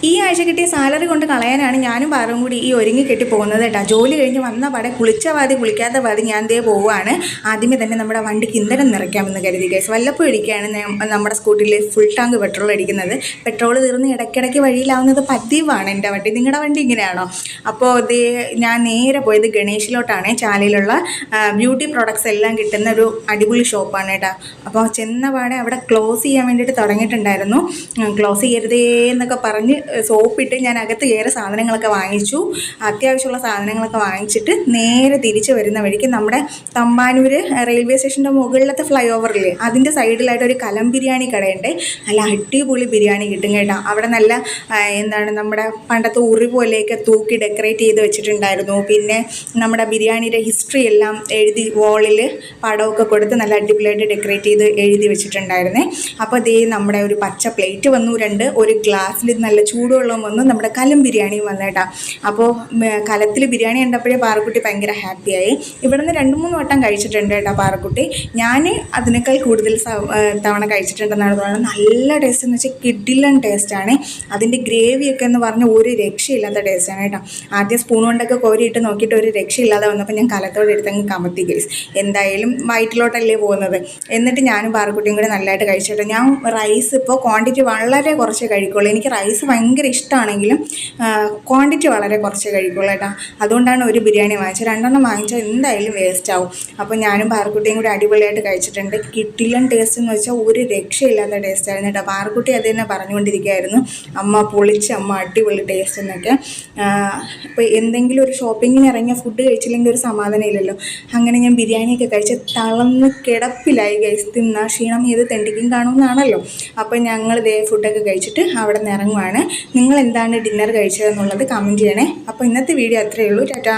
ഈ ആഴ്ച കിട്ടിയ സാലറി കൊണ്ട് കളയാനാണ് ഞാനും പാറും കൂടി ഈ ഒരുങ്ങി കെട്ടി പോകുന്നത് കേട്ടോ. ജോലി കഴിഞ്ഞ് വന്ന പാടെ കുളിച്ച പാതി കുളിക്കാത്ത പാതി ഞാൻ ദേ പോവുകയാണ്. ആദ്യമേ തന്നെ നമ്മുടെ വണ്ടിക്ക് ഇന്ധനം നിറയ്ക്കാമെന്ന് കരുതി ഗൈസ്. വല്ലപ്പോഴും ഇരിക്കുകയാണ് നമ്മുടെ സ്കൂട്ടിയിൽ ഫുൾ ടാങ്ക് പെട്രോൾ അടിക്കുന്നത്. പെട്രോൾ തീർന്ന് ഇടയ്ക്കിടയ്ക്ക് വഴിയിലാവുന്നത് പതിവാണ് എൻ്റെ വണ്ടി. നിങ്ങളുടെ വണ്ടി ഇങ്ങനെയാണോ? അപ്പോൾ ഞാൻ നേരെ പോയത് ഗണേഷിലോട്ടാണ്. ചാലയിലുള്ള ബ്യൂട്ടി പ്രോഡക്ട്സ് എല്ലാം കിട്ടുന്ന ഒരു അടിപൊളി ഷോപ്പാണ് കേട്ടോ. അപ്പോൾ ചെന്ന പാടെ അവിടെ ക്ലോസ് ചെയ്യാൻ വേണ്ടിയിട്ട് തുടങ്ങിയിട്ടുണ്ടായിരുന്നു. ക്ലോസ് ചെയ്യരുതേ എന്നൊക്കെ പറഞ്ഞ് സോപ്പിട്ട് ഞാൻ അകത്ത് കയറി സാധനങ്ങളൊക്കെ വാങ്ങിച്ചു. അത്യാവശ്യമുള്ള സാധനങ്ങളൊക്കെ വാങ്ങിച്ചിട്ട് നേരെ തിരിച്ച് വരുന്ന വഴിക്ക് നമ്മുടെ തമ്പാനൂർ റെയിൽവേ സ്റ്റേഷൻ്റെ മുകളിലത്തെ ഫ്ലൈ ഓവറില്ലേ അതിൻ്റെ സൈഡിലായിട്ട് ഒരു കലം ബിരിയാണി കടയുണ്ട്. നല്ല അടിപൊളി ബിരിയാണി കിട്ടും കേട്ടോ. അവിടെ നല്ല നമ്മുടെ പണ്ടത്തെ ഉറി പോലെയൊക്കെ തൂക്കി ഡെക്കറേറ്റ് ചെയ്ത് വെച്ചിട്ടുണ്ടായിരുന്നു. പിന്നെ നമ്മുടെ ബിരിയാണിയുടെ ഹിസ്റ്ററി എല്ലാം എഴുതി വോളിൽ പടമൊക്കെ കൊടുത്ത് നല്ല അടിപൊളിയായിട്ട് ഡെക്കറേറ്റ് ചെയ്ത് എഴുതി വെച്ചിട്ടുണ്ടായിരുന്നേ. അപ്പോൾ നമ്മുടെ ഒരു പച്ച പ്ലേറ്റ് വന്നു, ഒരു ഗ്ലാസ്സിൽ നല്ല ചൂടുവെള്ളം വന്നു, നമ്മുടെ കലം ബിരിയാണിയും വന്നേട്ടാ. അപ്പോൾ കലത്തിൽ ബിരിയാണി കണ്ടപ്പോഴേ പാറക്കുട്ടി ഭയങ്കര ഹാപ്പിയായി. ഇവിടെ നിന്ന് 2-3 വട്ടം കഴിച്ചിട്ടുണ്ട് കേട്ടോ പാറക്കുട്ടി. ഞാൻ അതിനേക്കാൾ കൂടുതൽ തവണ കഴിച്ചിട്ടുണ്ടെന്നാണ് തോന്നുന്നത്. നല്ല ടേസ്റ്റ് എന്ന് വെച്ചാൽ കിഡിലൻ ടേസ്റ്റാണ്. അതിൻ്റെ ഗ്രേവിയൊക്കെ എന്ന് പറഞ്ഞാൽ ഒരു രക്ഷയില്ലാത്ത ടേസ്റ്റാണ് കേട്ടോ. ആദ്യം സ്പൂൺ കൊണ്ടൊക്കെ കോരിയിട്ട് നോക്കിയിട്ട് ഒരു രക്ഷയില്ലാതെ വന്നപ്പോൾ ഞാൻ കലത്തോടെ എടുത്തങ്ങ് കമത്തി ഗൈസ്. എന്തായാലും വയറ്റിലോട്ടല്ലേ പോകുന്നത്. എന്നിട്ട് ഞാനും പാറക്കുട്ടിയും കൂടെ നല്ലതായിട്ട് കഴിച്ചിട്ട് ഞാൻ റൈസ് ഇപ്പോൾ ക്വാണ്ടിറ്റി വളരെ കുറച്ചേ കഴിക്കുള്ളൂ. എനിക്ക് റൈസ് ഭയങ്കര ഇഷ്ടമാണെങ്കിലും ക്വാണ്ടിറ്റി വളരെ കുറച്ചേ കഴിക്കുള്ളൂ കേട്ടോ. അതുകൊണ്ടാണ് ഒരു ബിരിയാണി വാങ്ങിച്ചത്. 2 വാങ്ങിച്ചാൽ എന്തായാലും വേസ്റ്റ് ആവും. അപ്പോൾ ഞാനും പാറക്കുട്ടിയും കൂടി അടിപൊളിയായിട്ട് കഴിച്ചിട്ടുണ്ട്. കിട്ടിലൻ ടേസ്റ്റ് എന്ന് വെച്ചാൽ ഒരു രക്ഷയില്ലാത്ത ടേസ്റ്റായിരുന്നു കേട്ടോ. പാറക്കുട്ടി അത് തന്നെ പറഞ്ഞുകൊണ്ടിരിക്കുകയായിരുന്നു, അമ്മ പൊളിച്ച്, അമ്മ അടിപൊളി ടേസ്റ്റ് എന്നൊക്കെ. ഇപ്പോൾ എന്തെങ്കിലും ഒരു ഷോപ്പിങ്ങിന് ഇറങ്ങിയ ഫുഡ് കഴിച്ചില്ലെങ്കിൽ ഒരു സമാധാനം ഇല്ലല്ലോ. അങ്ങനെ ഞാൻ ബിരിയാണിയൊക്കെ കഴിച്ച് തളർന്ന് കിടപ്പിലായി ഗൈസ്. തിന്നാ ക്ഷീണം ചെയ്ത് തെണ്ടിക്കും കാണുമെന്നാണല്ലോ. അപ്പോൾ ഞങ്ങൾ ഫുഡൊക്കെ കഴിച്ചിട്ട് അവിടെ നിന്ന് ഇറങ്ങുവാണ്. നിങ്ങൾ എന്താണ് ഡിന്നർ കഴിച്ചതെന്നുള്ളത് കമൻറ്റ് ചെയ്യണേ. അപ്പോൾ ഇന്നത്തെ വീഡിയോ അത്രയേ ഉള്ളൂ. ടാറ്റാ.